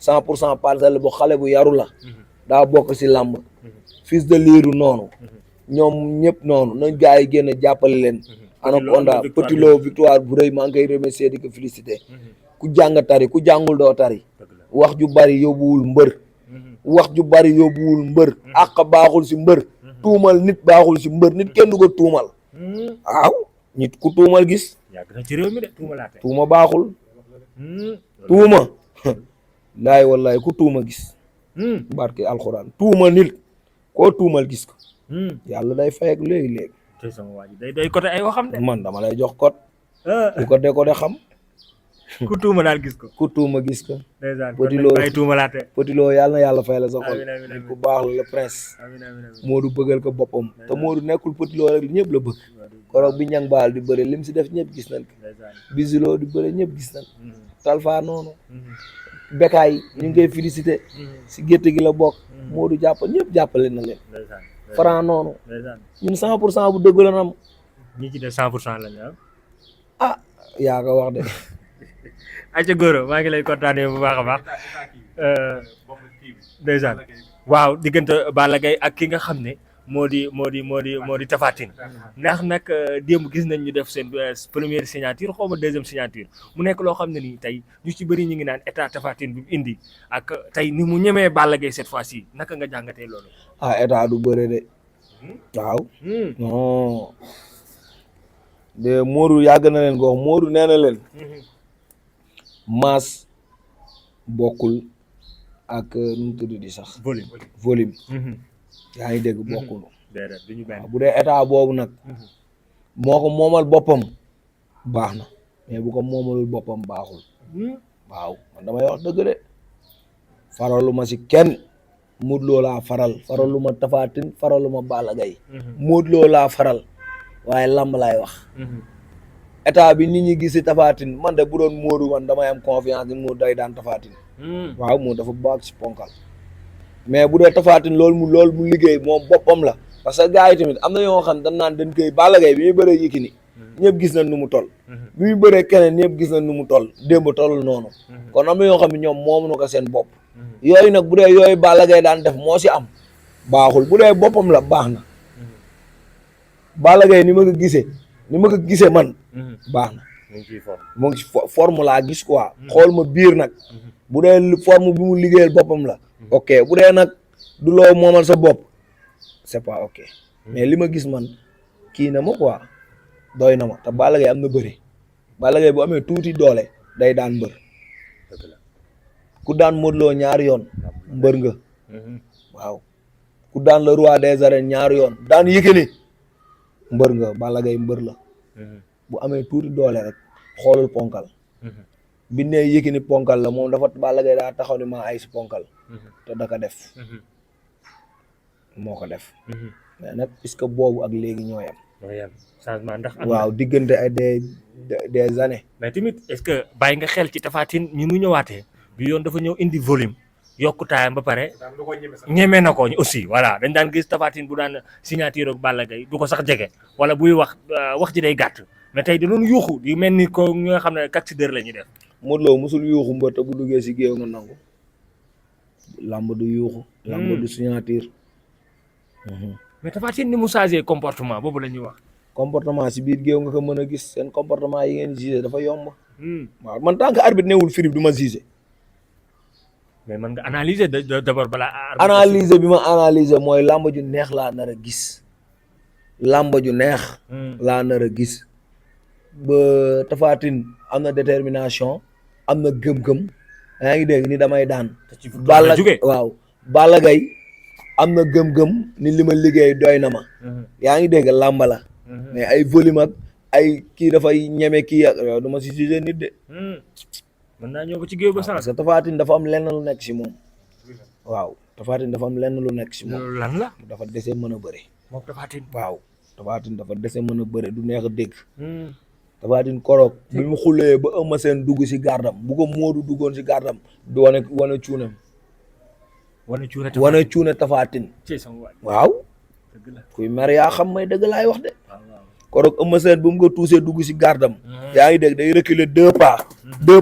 100% parcelle bu xale bu yaru la daa bokk si làmb fils de liiru noonu ñoom ñëpp noonu nañ gars yi génn jàppale leen Anaconda Petit Lo victoire bu rëy maa ngi koy remercier di ko féliciter ku jàng tari ku jàngul doo tari wax ju bari yóbbuwul mbër wax ju bari yóbbuwul mbër àq baaxul si mbër tuumal nit baaxul si mbër nit kenn du ko tuumal waaw nit ku tuumal gis yàgg na ci réew mi de tuumalaate tuuma baaxul tuuma laay wallaay ku tuuma gis barke alxuraan tuuma nit koo tuumal gis ko yàlla day fay ak léegi-léegi tey sama waa ji day côté ay waxam de man dama lay jox code ku ko de ko de xam ku tuuma daal gis ko ku tuuma gis ko ndeysaan Petit Lo ay tuumalaate Petit Lo yàlla na yàlla fay la sa xol amiin, amiin, amiin. ku baax la le prince amiin amiin Modou bëggal ko boppam te Modou nekkul Petit Lo rek ñëpp la bëgg koroog bi ñang baal di bëre lim si def ñëpp gis nañ ko ndeysaan bisiloo di bëre ñëpp gis nañ Talfa noonu Bekaay ñu ngi koy félicité si gétt gi la bokk Modou jàpp ñëpp jàppale na leen ndeysaan Franc noonu ndeysaan ñun 100% bu dëgg la nam ñi ci def 100% lañ am ah yaa ko wax de ayca góoro maa ngi lay kontaanee bu baax a baax ndeysaan waaw diggante Balla Gaye ak ki nga xam ne moo di Tapha Tine ndax nag démb gis nañ ñu def seen première signature xaw ma deuxième signature mu nekk loo xam ne nii tey ñu ci bëri ñu ngi naan état Tapha Tine bi mu indi ak tey ni mu ñemee Balla Gaye cette fois ci naka nga jàngatee loolu. ah état du bëre de waaw non de Modou yàgg na leen ko wax Modou nee na leen masse bokkul ak nu mu tudd di sax volume yaa ngi dégg bokkul déedéet duñu benn bu dee état boobu nag moo ko moomal boppam baax na mais bu ko moomalul boppam baaxul waaw man damay wax dëgg de faralu ma si kenn Modou Lo laa faral faralu ma Tapha Tine faralu ma Balla Gaye Modou Lo laa faral waaye lamb laay wax état bi nit ñi gis si Tapha Tine man de bu doon Modou man damay am confiance ni Modou day daan Tapha Tine waaw Modou dafa baax si ponkal mais bu dee Tapha Tine loolu mu liggéey moom boppam la parce que gars yi tamit am na yoo xam dañ naan dañ koy Balla Gaye bi muy bëree Yékini ñëpp gis nañ nu mu toll bi muy bëree keneen ñëpp gis nañ nu mu toll démb toll noonu kon am na yoo xam ne ñoom moomu na ko seen bopp yooyu nag bu dee yooyu Balla Gaye daan def moo si am baaxul bu dee boppam la baax na Balla Gaye ni ma ko gisee man baax na mu ngi ci forme laa gis quoi xool ma biir nag bu dee forme bi mu liggéeyal boppam la ok bu dee nag du loo moomal sa bopp c'est pas ok mais li ma gis man kii na ma quoi doy na ma te Balla Gaye am na bëri Balla Gaye bu amee tuuti doole day daan mbër ku daan Modou Lo ñaari yoon mbër nga waaw ku daan le roi des arènes ñaari yoon daan Yékini mbër nga Balla Gaye mbër la bu amee tuuti doole rek xoolul ponkal bi ne Yékini ponkal la moom dafa Balla Gaye daa taxaw ni maa ay si ponkal te da ko def moo ko def mais nag puisque boobu ak léegi ñoo yem changement ndax waaw diggante ay des années mais tamit est-ce que bàyyi nga xel ci Tapha Tine ñu mu ñëwaatee bi yoon dafa ñëw indi volume yokku taayam ba pare ñeme na ko aussi voilà dañ daan gis Tapha Tine bu daan signature ak Balla Gaye du ko sax jege wala buy wax ji day gàtt mais tey da doon yuuxu di mel ni ko ñi nga xam ne kat si dër la ñuy def Modou Lo musul yuuxu mbër te bu duggee si géew nga nangu lamb du yuuxu lamb du signature mais Tapha Tine ni mu changé comportement boobu la ñuy wax comportement si biir géew nga ko mën a gis seen comportement yi ngeen gisé dafa yomb waaw man tant que arbitre newul firib du ma gisé mais man nga analyser d'abord balaa analyser bi ma analyser mooy làmb ju neex laa nar a gis làmb ju neex laa nar a gis ba Tapha Tine am na détermination am na gëm-gëm yaa ngi dégg ni damay daan Balla Gaye am na gëm-gëm ni li ma liggéey doy na ma yaa ngi dégg làmb la mais ay volume ak ay kii dafay ñeme kii ak yow du ma si jugé nit de mën naa ñëw ba ci géew ba parce que Tapha Tine dafa am lenn lu nekk si moom waaw Tapha Tine dafa am lenn lu nekk si moom loolu lan la dafa dese mën a bëre moom Tapha Tine waaw Tapha Tine dafa dese mën a bëre du neex a dégg Tapha Tine koroog bi mu xulee ba Eumeu Sène dugg si gardam bu ko Modou duggoon si gardam du wane cuunam wane cuune Tapha Tine waaw kuy mer yaa xam may dëgg laay wax de koroog Eumeu Sène bu mu nga tuusee dugg si gardam yaa ngi dégg day reculer 2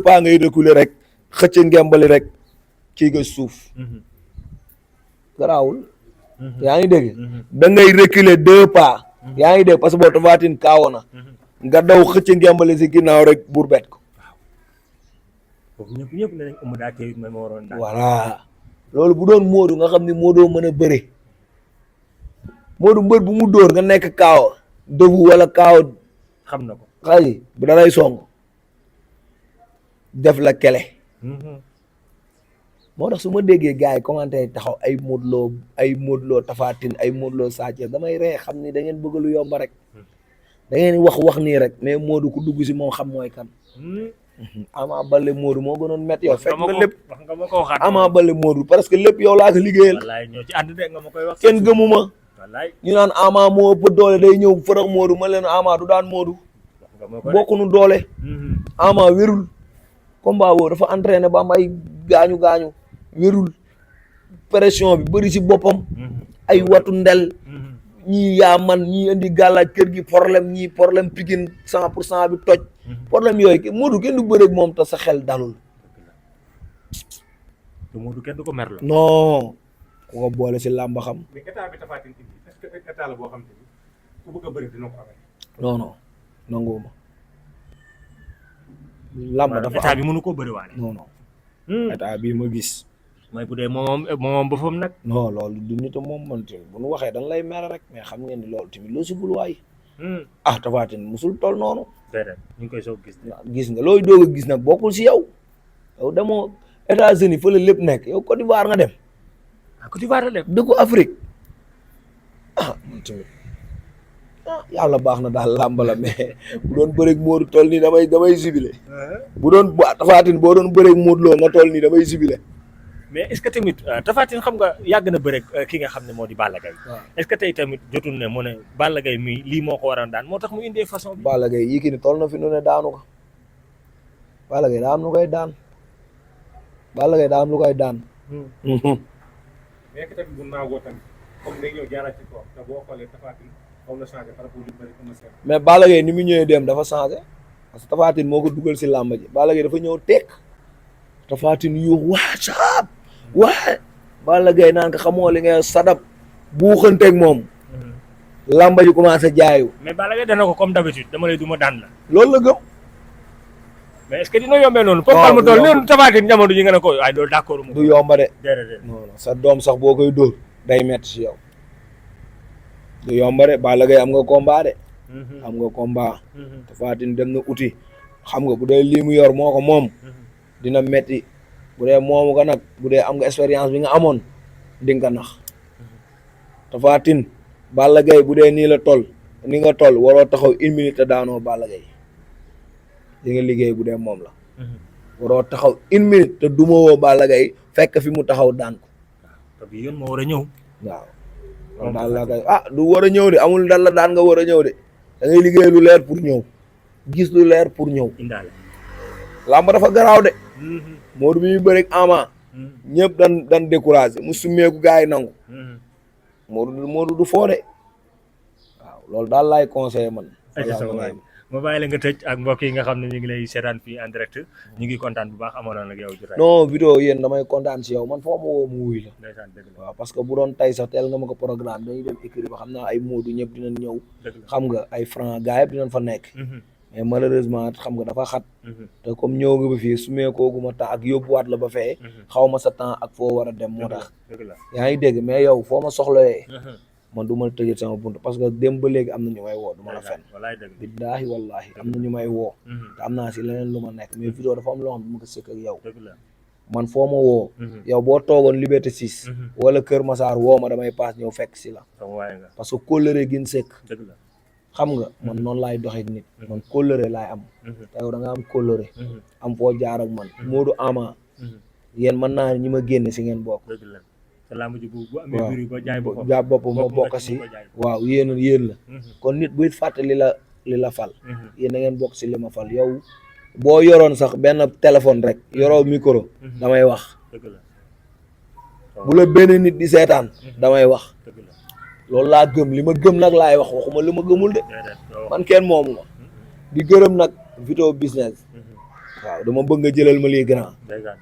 pas ngay reculer rek xëcc ngembali rek kii nga suuf garaawul yaa ngi dégg da ngay reculer 2 pas yaa ngi dégg parce que boo Tapha Tine kaawo na nga daw xëcc ngembale si ginnaaw rek buur bet ko foofu ñëpp ne nañ ëmb daa tey ma waroon daal voilà loolu bu doon Modou nga xam ni Modou mën a bëre Modou mbër bu mu dóor nga nekk kaaw dëbu wala kaaw xam na ko xay bu dalay song def la kele moo tax su ma déggee gars yi commentaire taxaw ay Modou Lo Tapha Tine ay Modou Lo Sa Thiès damay ree xam ni da ngeen bëgg lu yomb rek da ngeen wax nii rek mais Modou ku dugg si moom xam mooy kan Ama Baldé Modou moo gënoon métti yow fekk nga lépp wax nga ma ko waxaat Ama Baldé Modou parce que lépp yow laa ko liggéeyal wallaay ñoo ci ànd de nga ma koy wax kenn gëmuma wallaay ñu naan Ama moo ëpp doole day ñëw fërëx Modou ma leen Ama du daan Modou bokkunu doole Ama wérul combat boobu dafa entraîné ba am ay gaañu wérul pression bi bëri si boppam ay watu ndel ñii yaa man ñii indi gàllaaj kër gi problème ñii problème Pikine 100% bi toj problème yooyu Modou kenn du bëreeg moom te sa xel dalul te Modou kenn du ko mer la non ku ko boole si làmba xam mais état bi Tapha Tine indi est-ce que état la boo xam te ni ku bëgg a bëri dina ko amee non nanguwuma làmb dafa état bi mënu koo bëri waale non état bii ma gis mooy bu dee moom boppam nag non loolu du nit moom man tamit bu nu waxee dañ lay mere rek mais xam ngeen ni loolu tamit loo si bul waay Tapha Tine musul tol noonu déedéet ñu ngi koy soog gis gis nga looy doog a gis nag bokkul si yow demoo États-Unis fële lépp nekk yow Côte d'Ivoire nga dem Côte d'Ivoire la dem dëkku Afrique man tamit yàlla baax na daal làmb la mais bu doon bëreeg Modou toll nii damay jubile bu doon Tapha Tine boo doon bëreeg Modou Lo nga toll nii damay jubile mais est-ce que tamit Tapha Tine xam nga yàgg na bëreeg ki nga xam ne moo di Balla Gaye est-ce que tey tamit jotul ne mu ne Balla Gaye mii lii moo ko waroon daan moo tax mu indee façon bi Balla Gaye Yékini toll na fi nu ne daanu ko Balla Gaye daa am lu koy daan Balla Gaye daa am lu koy daan mais que tamit bu naawoo tamit comme day ñëw jaaraat ci kaw te boo xoolee Tapha Tine xaw na changé par rapport lu bëri comme ça mais Balla Gaye ni mu ñëwee dem dafa changé parce que Tapha Tine moo ko dugal si làmb ji Balla Gaye dafa ñëw tekk Tapha Tine yuux waa saab waa Balla Gaye naan ko xamoo li nga sadab buuxanteeg moom làmba ji commencé jaayu mais Balla Gaye dana ko comme d'habitude dama lay duma daan la loolu la gëm mais est-ce que dina yombee noonu comme palma tool noonu Tapha Tine jamono ji nga ne ko waaye loolu d'accord du yomba de déedéet non sa doom sax boo koy dóor day metti si yow du yomba de Balla Gaye am nga combat de am nga combat Tapha Tine dem na uti xam nga bu dee lii mu yor moo ko moom dina metti bu dee moomu ko nag bu dee am nga expérience bi nga amoon di nga nax Tapha Tine Balla Gaye bu dee nii la toll ni nga toll waroo taxaw 1 minute te daanoo Balla Gaye di nga liggéey bu dee moom la waroo taxaw 1 minute te duma woo Balla Gaye fekk fi mu taxaw daan ko te bi yoon moo war a ñëw waaw loolu daal la kay du war a ñëw de amul dal la daan nga war a ñëw de da ngay liggéey lu leer pour ñëw gis lu leer pour ñëw indaale làmb dafa garaaw de Modou bi muy bëreeg Ama ñëpp dan découragé mu summeeku gars yi nangu Modou du foo de waaw loolu daal laay conseillé man ma bàyyi la nga tëj ak mbokk yi nga xam ne ñu ngi lay seetaan fii en direct ñu ngi kontaan bu baax amoon na nag yow jotaay non vidéo yéen damay kontaan si yow man foo ma woo mu wuy la ndeysaan dëgg la waaw parce que bu doon tey sax teel nga ma ko programme dañuy dem écrit ba xam naa ay Modou ñëpp dinañ ñëw xam nga ay franc gars yëpp dinañ fa nekk mais malheureusement xam nga dafa xat te comme ñëw nga ba fii su meekooguma temps ak yóbbuwaat la ba fee xaw ma sa temps ak foo war a dem moo tax yaa ngi dégg mais yow foo ma soxlawee man du ma tëjee sama bunt parce que dem ba léegi am na ñu may woo du ma la fen billaahi wallaahi am na ñu may woo te am naa si leneen lu ma nekk mais vidéo dafa am loo xam ne ma ko sëkk ak yow man foo ma woo yow boo toogoon Liberté 6 wala Kër Massar woo ma damay paas ñëw fekk si la parce que kóllëre gin sëkk xam nga man noonu laay doxee nit man kóllëre laay am te yow da nga am kóllëre am foo jaar ak man Modou Ama yéen mën naa ñi ma génne si ngeen bokk waaw jaay boppam ma bokk si waaw yéen la kon nit buy fàtte li la fal yéen da ngeen bokk si li ma fal yow boo yoroon sax benn téléphone rek yoroo micro damay wax bu la benn nit di seetaan damay wax loolu laa gëm li ma gëm nag laay wax waxuma li ma gëmul de man kenn moomu ma di gërëm nag Vito business waaw dama bëgg nga jëlal ma lii grand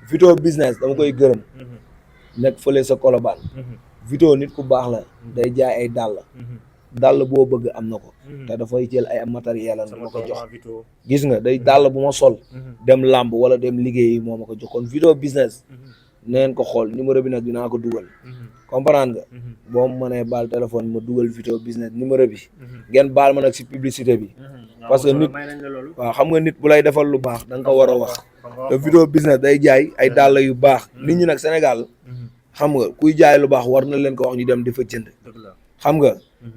Vito business dama koy gërëm nekk fële sa Colobane. Vito nit ku baax la. day jaay ay dàll boo bëgg am na ko. te dafay jël ay matériel am ma ko jox. gis nga day dàll bu ma sol. dem làmb wala dem liggéeyi moo ma ko jox kon Vito business. neen ko xool numéro bi nag dinaa ko dugal. comprendre nga. boo ma mënee baal téléphone ma dugal Vito business numéro bi. ngeen baal ma nag si publicité bi. parce que nit waaw xam nga nit bu lay defal lu baax da nga ko war a wax. te Vito business day jaay ay dàll yu baax. nit ñi nag Sénégal. xam nga kuy jaay lu baax war na leen ko wax ñu dem di fa jënd. xam nga.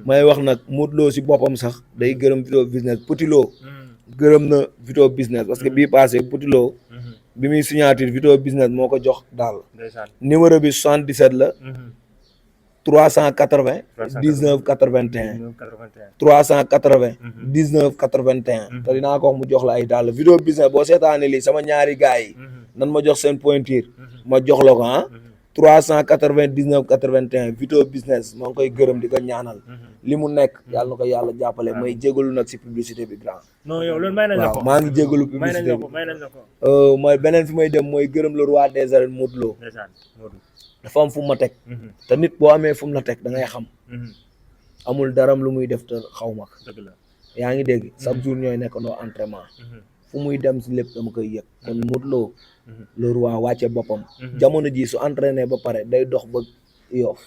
may wax nag Modou Lo si boppam sax day gërëm Vito business Petit Lo. gërëm na Vito business parce que bii passé Petit Lo. bi muy signature Vito business moo ko jox daal. numéro bi 77 la. 380. 19 81. 380. 19 81. te dinaa ko wax mu jox la ay daal Vito business boo seetaanee lii sama ñaari gars yi. nan ma jox seen pointure. ma jox la ko 399 81 Vito business maa ngi koy gërëm di ko ñaanal. li mu nekk yàlla na ko yàlla jàppale may jégalu nag si publicité bi grand. non yow loolu may nañ la ko maa ngi jégalu publicité bi may nañ la ko. mooy beneen fi may dem mooy gërëm le roi des arènes Modou Lo. dafa am fu ma teg. te nit boo amee fu mu la teg da ngay xam. amul daram lu muy def te xaw ma ko. yaa ngi dégg chaque jour ñooy nekkandoo entraînement. fu muy dem si lépp dama koy yëg kon Modou Lo le roi wàcce boppam. jamono ji su entraîné ba pare day dox ba Yoff.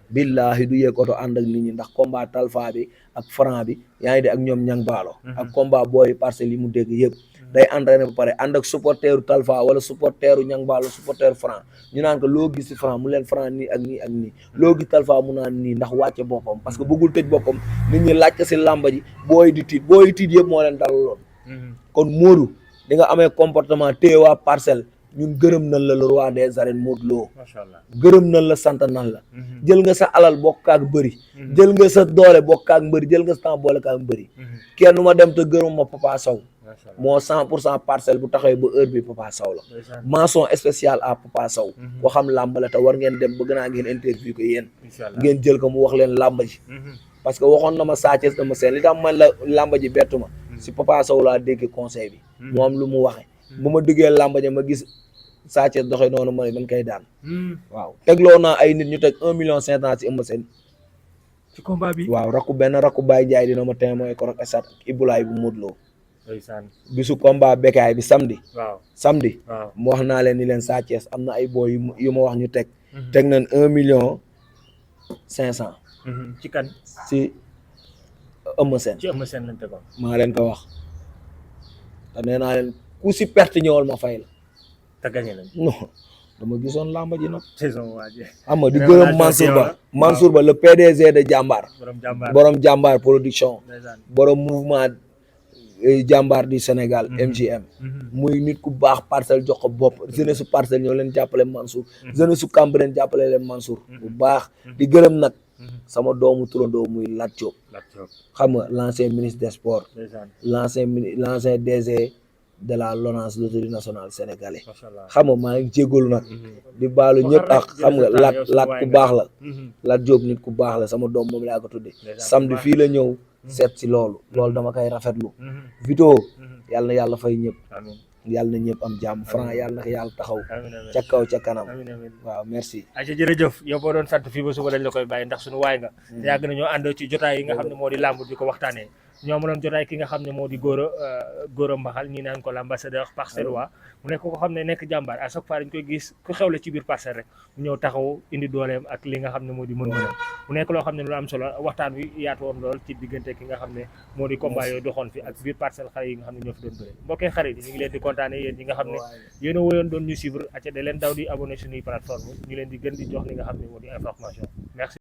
billahi du yéeg oto ànd ak nit ñi ndax combat Talfa bi ak Franc bi yaa ngi dégg ak ñoom ñang baalo ak combat booy parcelles yi mu dégg yëpp. day entraîné ba pare ànd ak supporteru Talfa wala supporteru ñang baalo supporteru Franc ñu naan ko loo gis si Franc mu leen Franc nii ak nii ak nii loo gis Talfa mu naan nii ndax wàcce boppam parce que bëggul tëj boppam nit ñi laaj ko si làmba ji booy di tiit yëpp moo leen dalaloon. kon Modou di nga amee comportement téye waa parcelle ñun gërëm nañ la le roi des arènes Modou Lo. macha allah gërëm nañ la sant nañ la. jël nga sa alal bokk ak bëri. jël nga sa doole bokk ak mbëri jël nga sa temps boole ak mbëri. kenn du ma dem te gërëm ma Papa Sow. moo 100% parcelle bu taxawee ba heure bi Papa Sow la. mention spéciale à Papa Sow. koo xam làmb la te war ngeen dem bëgg naa ngeen interview ko yéen. ngeen jël ko mu wax leen làmb ji. parce que waxoon na ma Sa Thiès dama seen li tax man la làmb ji bettu ma. si Papa Sow laa dégg conseil bi. mu am lu mu waxe bu ma duggee làmb ji ma gis Sa Thiès doxee noonu ma ne dañ koy daan. waaw tegloo naa ay nit ñu teg 1,5 million si Eumeu Sène. ci combat bi waaw rakku Baye Ndiaye dina ma témoin ko rek estat ak Ibulaay bu Modou Lo. bisu combat Bécaye bi samedi. samedi. mu wax naa leen ni leen Sa Thiès am na ay boy yu ma wax ñu teg. teg nañ 1,5 million. ci kan si Eumeu Sène. ci Eumeu Sène lañ tegoon. maa leen ko wax. te nee naa leen ku si perte ñëwal ma fay la. te gagné nañ. non dama gisoon làmba ji nag. saison waaje. xam nga di gërëm Mansour Ba le PDG de Jambar. borom Jambar production. borom mouvement Jambar du Sénégal. MGM. muy nit ku baax parcelle jox ko bopp jeunesse su parcelle ñoo leen jàppale Mansour. jeunesse su Cambérène jàppale leen Mansour. bu baax di gërëm nag. sama doomu turandoo muy Lat Diop. xam nga l'ancien ministre des sports. l'ancien DG. de la LONASE loterie nationale sénégalais xam nga maa ngi jégalu nag di baalu ñëpp ak xam nga laat ku baax la Lat Diop nit ku baax la sama doom moom laa ko tudde samedi fii la ñëw seet si loolu dama koy rafetlu Vito yàlla na yàlla fay ñëpp yàlla na ñëpp am jàmm Franc yàlla na ko yàlla taxaw ca kaw ca kanam waaw merci aca jërëjëf yow boo doon sant fii ba suba dañ la koy bàyyi ndax suñu waay nga yàgg nañoo ànd ci jotaay yi nga xam ne moo di làmb di ko waxtaanee ñoo ma doon jotaay ki nga xam ne moo di Gora Mbaxal ñi naan ko l'ambassadeur parcellois mu nekk ko xam ne nekk jàmbaar à chaque fois dañ koy gis ku xew la ci biir parcelle rek mu ñëw taxaw indi dooleem ak li nga xam ne moo di mën-mënam mu nekk loo xam ne lu am solo waxtaan wi yaatu woon lool ci diggante ki nga xam ne moo di combat yooyu doxoon fi ak biir parcelle xale yi nga xam ne ñoo fi doon bëre mbokkee xarit yi ñu ngi leen di kontaane yéen ñi nga xam ne yéen a woyoon doon ñu suivre acca da leen daw di abonné suñuy plateforme ñu leen di gën di jox li nga xam ne moo di information merci